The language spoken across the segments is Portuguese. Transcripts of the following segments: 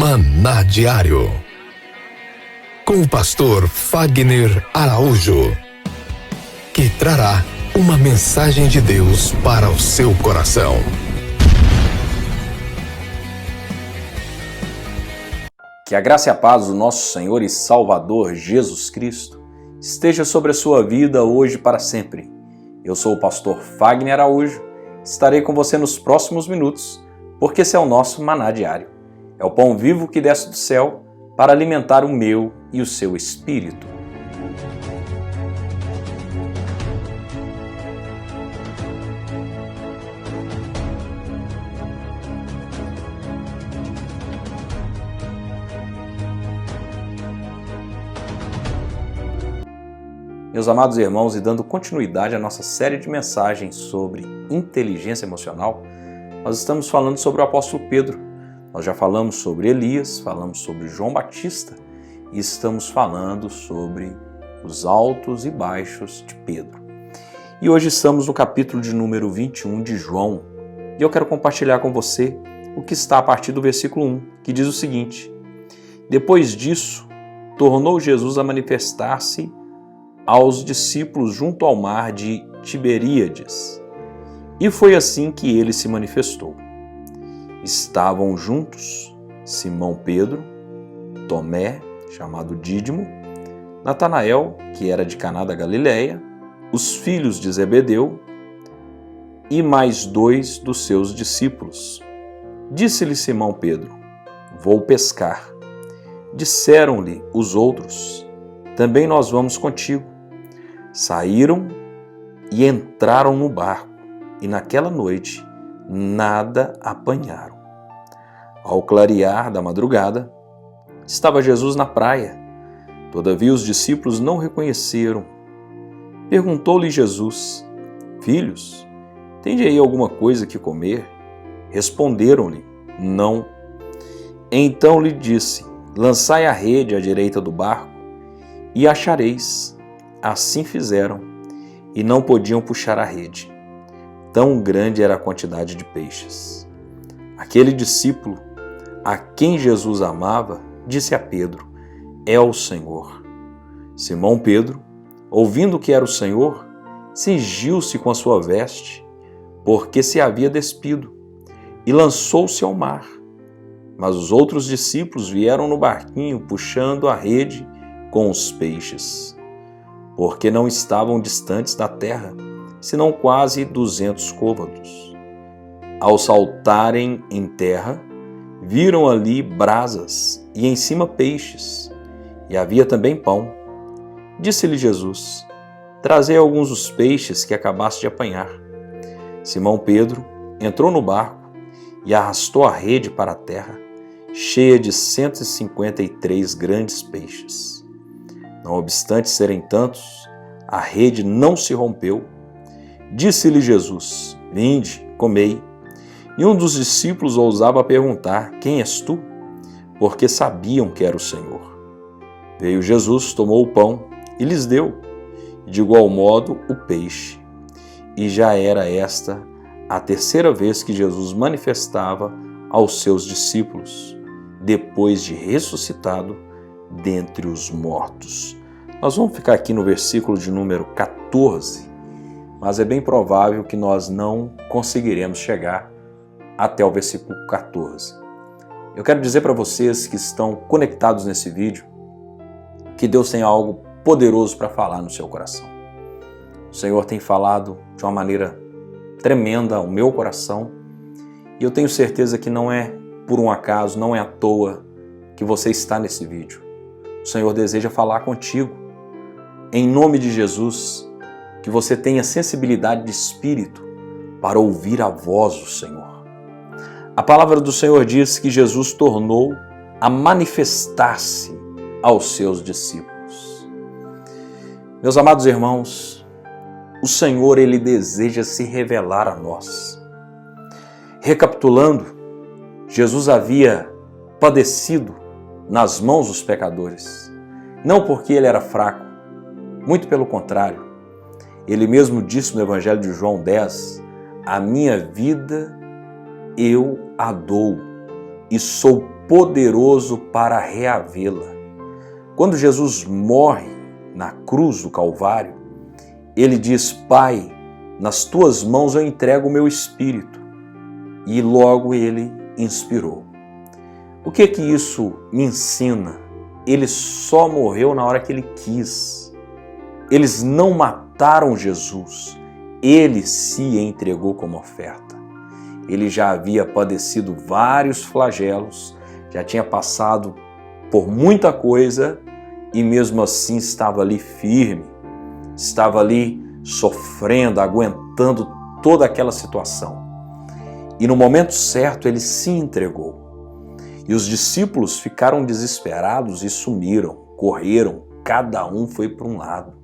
Maná Diário, com o pastor Fagner Araújo, que trará uma mensagem de Deus para o seu coração. Que a graça e a paz do nosso Senhor e Salvador Jesus Cristo esteja sobre a sua vida hoje e para sempre. Eu sou o pastor Fagner Araújo, estarei com você nos próximos minutos, porque esse é o nosso Maná Diário. É o pão vivo que desce do céu para alimentar o meu e o seu espírito. Meus amados irmãos, e dando continuidade à nossa série de mensagens sobre inteligência emocional, nós estamos falando sobre o apóstolo Pedro. Nós já falamos sobre Elias, falamos sobre João Batista e estamos falando sobre os altos e baixos de Pedro. E hoje estamos no capítulo de número 21 de João e eu quero compartilhar com você o que está a partir do versículo 1, que diz o seguinte: Depois disso, tornou Jesus a manifestar-se aos discípulos junto ao mar de Tiberíades. E foi assim que ele se manifestou. Estavam juntos Simão Pedro, Tomé, chamado Dídimo, Natanael, que era de Caná da Galileia, os filhos de Zebedeu e mais 2 dos seus discípulos. Disse-lhe Simão Pedro: Vou pescar. Disseram-lhe os outros: Também nós vamos contigo. Saíram e entraram no barco, e naquela noite nada apanharam. Ao clarear da madrugada, estava Jesus na praia. Todavia os discípulos não reconheceram. Perguntou-lhe Jesus: Filhos, tende aí alguma coisa que comer? Responderam-lhe: Não. Então lhe disse: Lançai a rede à direita do barco e achareis. Assim fizeram, e não podiam puxar a rede. Tão grande era a quantidade de peixes. Aquele discípulo, a quem Jesus amava, disse a Pedro: É o Senhor. Simão Pedro, ouvindo que era o Senhor, cingiu-se com a sua veste, porque se havia despido, e lançou-se ao mar. Mas os outros discípulos vieram no barquinho, puxando a rede com os peixes, porque não estavam distantes da terra, senão quase 200 côvados. Ao saltarem em terra, viram ali brasas e em cima peixes, e havia também pão. Disse-lhe Jesus: Trazei alguns dos peixes que acabaste de apanhar. Simão Pedro entrou no barco e arrastou a rede para a terra, cheia de 153 grandes peixes. Não obstante serem tantos, a rede não se rompeu. Disse-lhe Jesus: Vinde, comei. E um dos discípulos ousava perguntar: Quem és tu? Porque sabiam que era o Senhor. Veio Jesus, tomou o pão e lhes deu, e de igual modo o peixe. E já era esta a terceira vez que Jesus manifestava aos seus discípulos, depois de ressuscitado dentre os mortos. Nós vamos ficar aqui no versículo de número 14, mas é bem provável que nós não conseguiremos chegar até o versículo 14. Eu quero dizer para vocês que estão conectados nesse vídeo que Deus tem algo poderoso para falar no seu coração. O Senhor tem falado de uma maneira tremenda ao meu coração e eu tenho certeza que não é por um acaso, não é à toa que você está nesse vídeo. O Senhor deseja falar contigo. Em nome de Jesus, que você tenha sensibilidade de espírito para ouvir a voz do Senhor. A palavra do Senhor diz que Jesus tornou a manifestar-se aos seus discípulos. Meus amados irmãos, o Senhor, Ele deseja se revelar a nós. Recapitulando, Jesus havia padecido nas mãos dos pecadores, não porque ele era fraco, muito pelo contrário. Ele mesmo disse no Evangelho de João 10, a minha vida eu a dou, e sou poderoso para reavê-la. Quando Jesus morre na cruz do Calvário, ele diz: Pai, nas tuas mãos eu entrego o meu espírito. E logo ele inspirou. O que isso me ensina? Ele só morreu na hora que ele quis. Eles não mataram Jesus. Ele se entregou como oferta. Ele já havia padecido vários flagelos, já tinha passado por muita coisa e mesmo assim estava ali firme, estava ali sofrendo, aguentando toda aquela situação. E no momento certo ele se entregou. E os discípulos ficaram desesperados e sumiram, correram, cada um foi para um lado.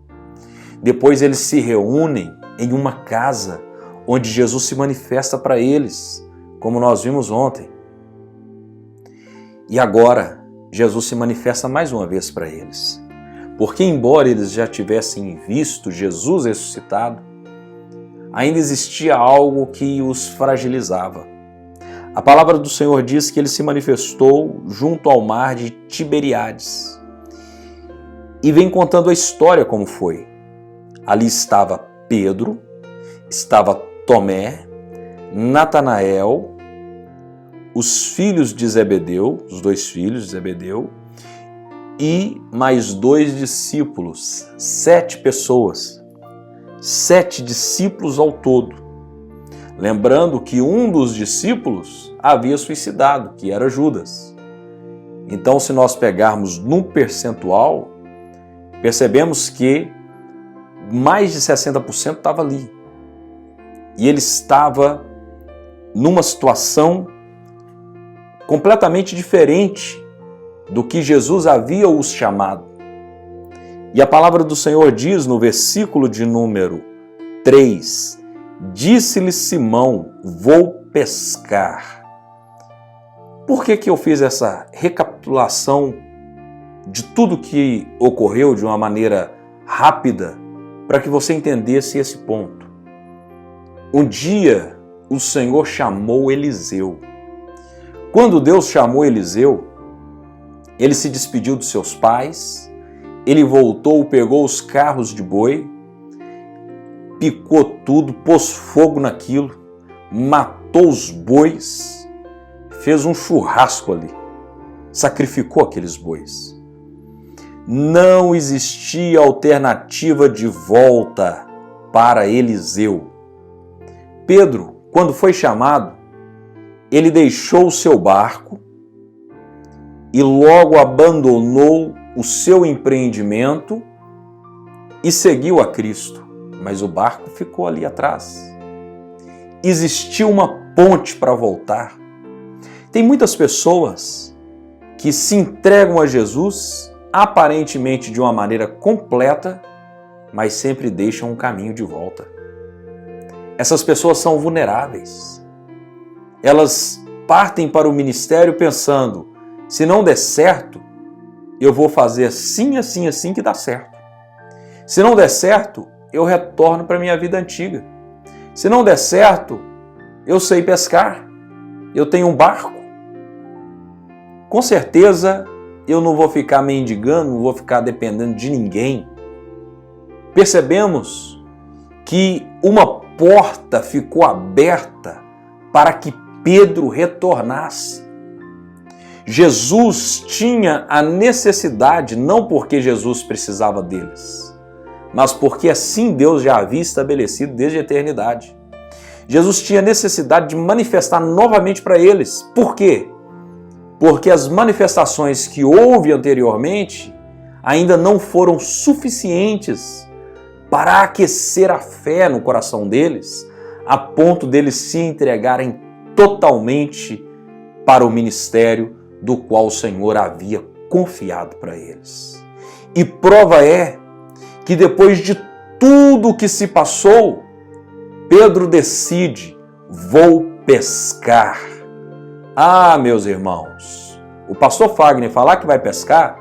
Depois eles se reúnem em uma casa onde Jesus se manifesta para eles, como nós vimos ontem. E agora Jesus se manifesta mais uma vez para eles. Porque embora eles já tivessem visto Jesus ressuscitado, ainda existia algo que os fragilizava. A palavra do Senhor diz que ele se manifestou junto ao mar de Tiberíades. E vem contando a história como foi. Ali estava Pedro, estava Tomé, Natanael, os filhos de Zebedeu, os 2 filhos de Zebedeu, e mais 2 discípulos, 7 pessoas, 7 discípulos ao todo. Lembrando que um dos discípulos havia suicidado, que era Judas. Então, se nós pegarmos num percentual, percebemos que mais de 60% estava ali. E ele estava numa situação completamente diferente do que Jesus havia os chamado. E a palavra do Senhor diz no versículo de número 3, disse-lhe Simão, vou pescar. Por que eu fiz essa recapitulação de tudo que ocorreu de uma maneira rápida para que você entendesse esse ponto? Um dia o Senhor chamou Eliseu. Quando Deus chamou Eliseu, ele se despediu dos seus pais, ele voltou, pegou os carros de boi, picou tudo, pôs fogo naquilo, matou os bois, fez um churrasco ali, sacrificou aqueles bois. Não existia alternativa de volta para Eliseu. Pedro, quando foi chamado, ele deixou o seu barco e logo abandonou o seu empreendimento e seguiu a Cristo. Mas o barco ficou ali atrás. Existia uma ponte para voltar. Tem muitas pessoas que se entregam a Jesus aparentemente de uma maneira completa, mas sempre deixam um caminho de volta. Essas pessoas são vulneráveis. Elas partem para o ministério pensando, se não der certo, eu vou fazer assim, assim, assim que dá certo. Se não der certo, eu retorno para a minha vida antiga. Se não der certo, eu sei pescar, eu tenho um barco. Com certeza, eu não vou ficar mendigando, não vou ficar dependendo de ninguém. Percebemos que uma porta ficou aberta para que Pedro retornasse. Jesus tinha a necessidade, não porque Jesus precisava deles, mas porque assim Deus já havia estabelecido desde a eternidade. Jesus tinha necessidade de manifestar novamente para eles. Por quê? Porque as manifestações que houve anteriormente ainda não foram suficientes para aquecer a fé no coração deles, a ponto deles se entregarem totalmente para o ministério do qual o Senhor havia confiado para eles. E prova é que depois de tudo que se passou, Pedro decide, vou pescar. Ah, meus irmãos, o pastor Fagner falar que vai pescar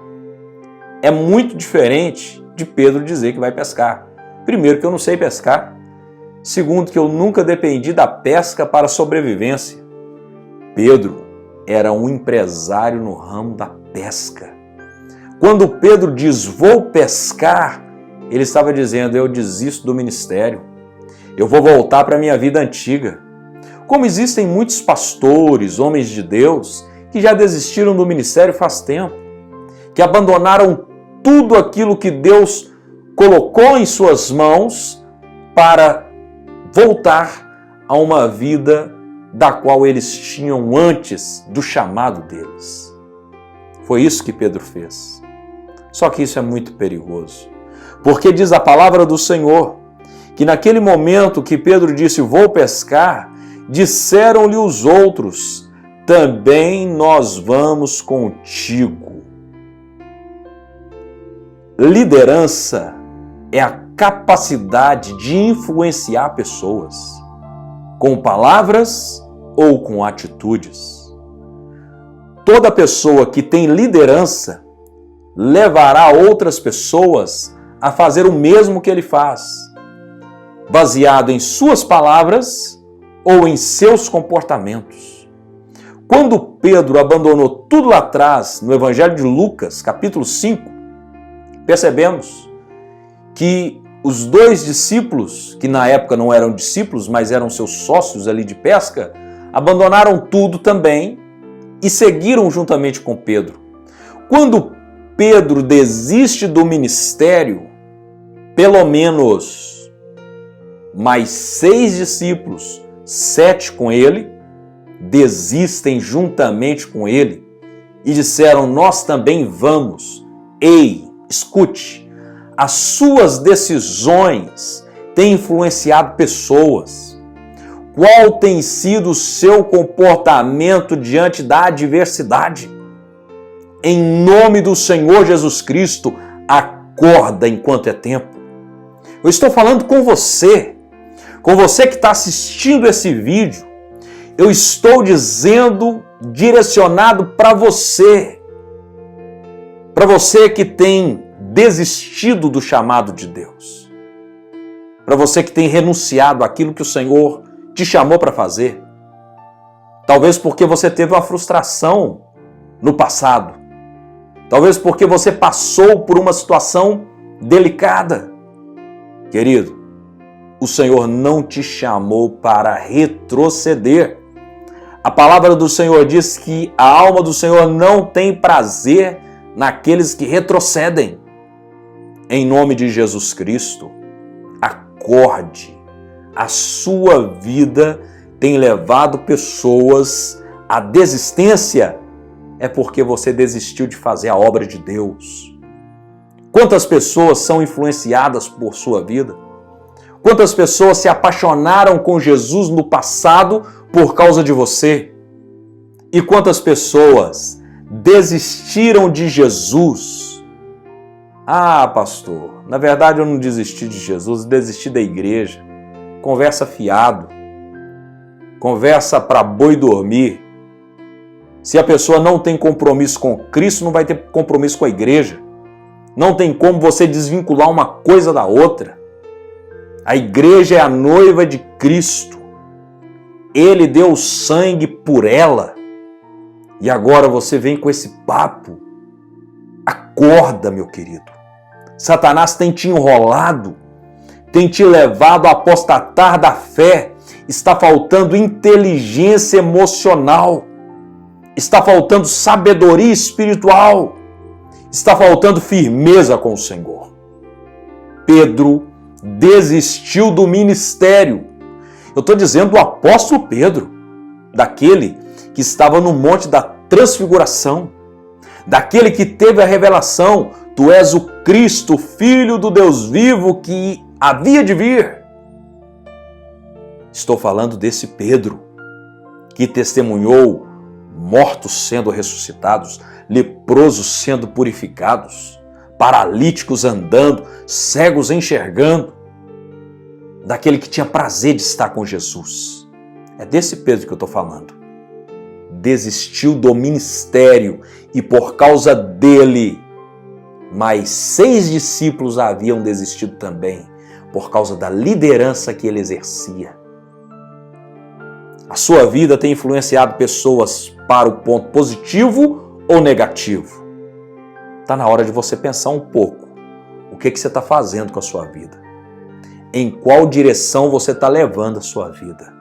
é muito diferente de Pedro dizer que vai pescar. Primeiro, que eu não sei pescar. Segundo, que eu nunca dependi da pesca para a sobrevivência. Pedro era um empresário no ramo da pesca. Quando Pedro diz, vou pescar, ele estava dizendo, eu desisto do ministério, eu vou voltar para a minha vida antiga. Como existem muitos pastores, homens de Deus, que já desistiram do ministério faz tempo, que abandonaram tudo aquilo que Deus colocou em suas mãos para voltar a uma vida da qual eles tinham antes do chamado deles. Foi isso que Pedro fez. Só que isso é muito perigoso, porque diz a palavra do Senhor que naquele momento que Pedro disse, vou pescar, disseram-lhe os outros, também nós vamos contigo. Liderança é a capacidade de influenciar pessoas, com palavras ou com atitudes. Toda pessoa que tem liderança levará outras pessoas a fazer o mesmo que ele faz, baseado em suas palavras ou em seus comportamentos. Quando Pedro abandonou tudo lá atrás, no Evangelho de Lucas, capítulo 5, percebemos que os dois discípulos, que na época não eram discípulos, mas eram seus sócios ali de pesca, abandonaram tudo também e seguiram juntamente com Pedro. Quando Pedro desiste do ministério, pelo menos mais 6 discípulos, 7 com ele, desistem juntamente com ele e disseram, nós também vamos. Ei, escute, as suas decisões têm influenciado pessoas. Qual tem sido o seu comportamento diante da adversidade? Em nome do Senhor Jesus Cristo, acorda enquanto é tempo. Eu estou falando com você que está assistindo esse vídeo. Eu estou dizendo, direcionado para você que tem desistido do chamado de Deus, para você que tem renunciado àquilo que o Senhor te chamou para fazer, talvez porque você teve uma frustração no passado, talvez porque você passou por uma situação delicada. Querido, o Senhor não te chamou para retroceder. A palavra do Senhor diz que a alma do Senhor não tem prazer naqueles que retrocedem. Em nome de Jesus Cristo, acorde. A sua vida tem levado pessoas à desistência, é porque você desistiu de fazer a obra de Deus. Quantas pessoas são influenciadas por sua vida? Quantas pessoas se apaixonaram com Jesus no passado por causa de você? E quantas pessoas desistiram de Jesus? Ah, pastor, na verdade eu não desisti de Jesus, desisti da igreja. Conversa fiado. Conversa para boi dormir. Se a pessoa não tem compromisso com Cristo, não vai ter compromisso com a igreja. Não tem como você desvincular uma coisa da outra. A igreja é a noiva de Cristo. Ele deu sangue por ela. E agora você vem com esse papo. Acorda, meu querido. Satanás tem te enrolado, tem te levado a apostatar da fé. Está faltando inteligência emocional. Está faltando sabedoria espiritual. Está faltando firmeza com o Senhor. Pedro desistiu do ministério. Eu estou dizendo do apóstolo Pedro, daquele que estava no monte da transfiguração, daquele que teve a revelação, tu és o Cristo, Filho do Deus vivo que havia de vir. Estou falando desse Pedro, que testemunhou mortos sendo ressuscitados, leprosos sendo purificados, paralíticos andando, cegos enxergando, daquele que tinha prazer de estar com Jesus. É desse Pedro que eu estou falando. Desistiu do ministério e por causa dele, mais 6 discípulos haviam desistido também, por causa da liderança que ele exercia. A sua vida tem influenciado pessoas para o ponto positivo ou negativo? Está na hora de você pensar um pouco. O que você está fazendo com a sua vida? Em qual direção você está levando a sua vida?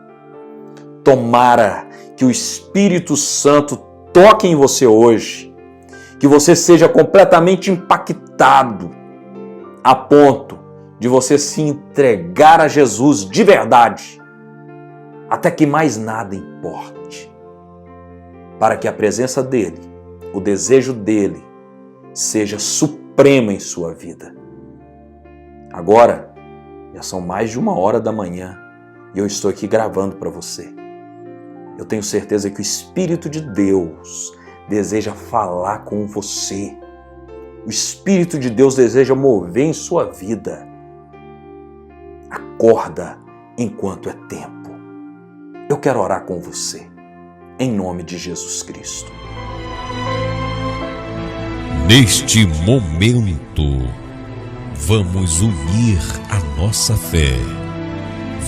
Tomara que o Espírito Santo toque em você hoje, que você seja completamente impactado a ponto de você se entregar a Jesus de verdade, até que mais nada importe, para que a presença dele, o desejo dele, seja suprema em sua vida. Agora, já são mais de 1h da manhã e eu estou aqui gravando para você. Eu tenho certeza que o Espírito de Deus deseja falar com você. O Espírito de Deus deseja mover em sua vida. Acorda enquanto é tempo. Eu quero orar com você, em nome de Jesus Cristo. Neste momento, vamos unir a nossa fé.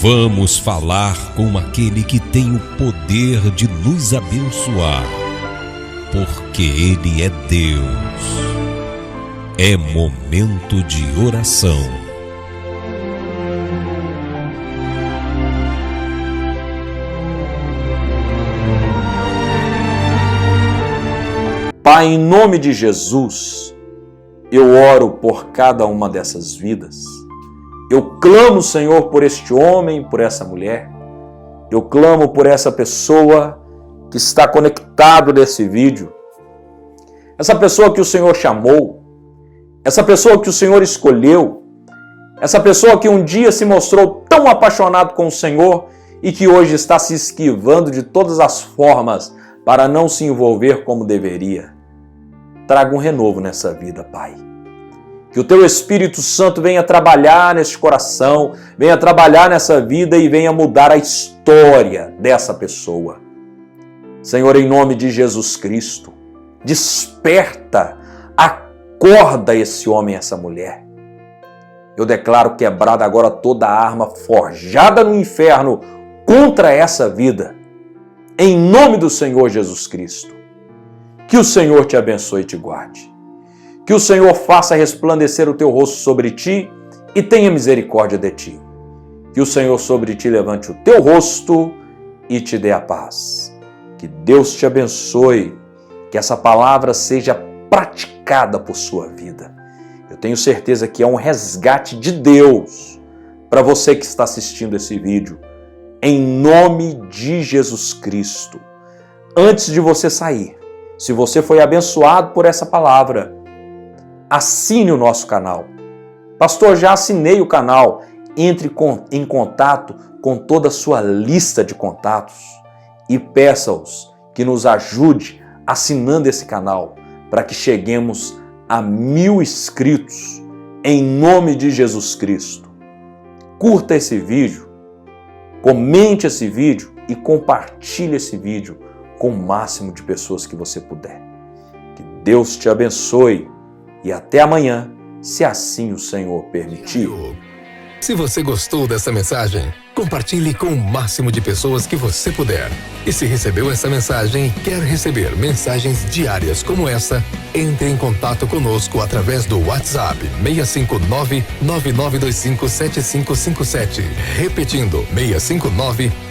Vamos falar com aquele que tem o poder de nos abençoar, porque Ele é Deus. É momento de oração. Pai, em nome de Jesus, eu oro por cada uma dessas vidas. Eu clamo, Senhor, por este homem, por essa mulher. Eu clamo por essa pessoa que está conectado nesse vídeo. Essa pessoa que o Senhor chamou. Essa pessoa que o Senhor escolheu. Essa pessoa que um dia se mostrou tão apaixonado com o Senhor e que hoje está se esquivando de todas as formas para não se envolver como deveria. Traga um renovo nessa vida, Pai. Que o Teu Espírito Santo venha trabalhar neste coração, venha trabalhar nessa vida e venha mudar a história dessa pessoa. Senhor, em nome de Jesus Cristo, desperta, acorda esse homem e essa mulher. Eu declaro quebrada agora toda a arma forjada no inferno contra essa vida. Em nome do Senhor Jesus Cristo. Que o Senhor te abençoe e te guarde. Que o Senhor faça resplandecer o teu rosto sobre ti e tenha misericórdia de ti. Que o Senhor sobre ti levante o teu rosto e te dê a paz. Que Deus te abençoe, que essa palavra seja praticada por sua vida. Eu tenho certeza que é um resgate de Deus para você que está assistindo esse vídeo. Em nome de Jesus Cristo. Antes de você sair, se você foi abençoado por essa palavra, assine o nosso canal. Pastor, já assinei o canal. Entre em contato com toda a sua lista de contatos e peça-os que nos ajude assinando esse canal para que cheguemos a 1000 inscritos em nome de Jesus Cristo. Curta esse vídeo, comente esse vídeo e compartilhe esse vídeo com o máximo de pessoas que você puder. Que Deus te abençoe. E até amanhã, se assim o Senhor permitir. Se você gostou dessa mensagem, compartilhe com o máximo de pessoas que você puder. E se recebeu essa mensagem e quer receber mensagens diárias como essa, entre em contato conosco através do WhatsApp 659-9925-7557. Repetindo,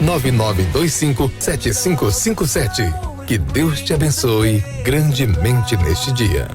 659-9925-7557. Que Deus te abençoe grandemente neste dia.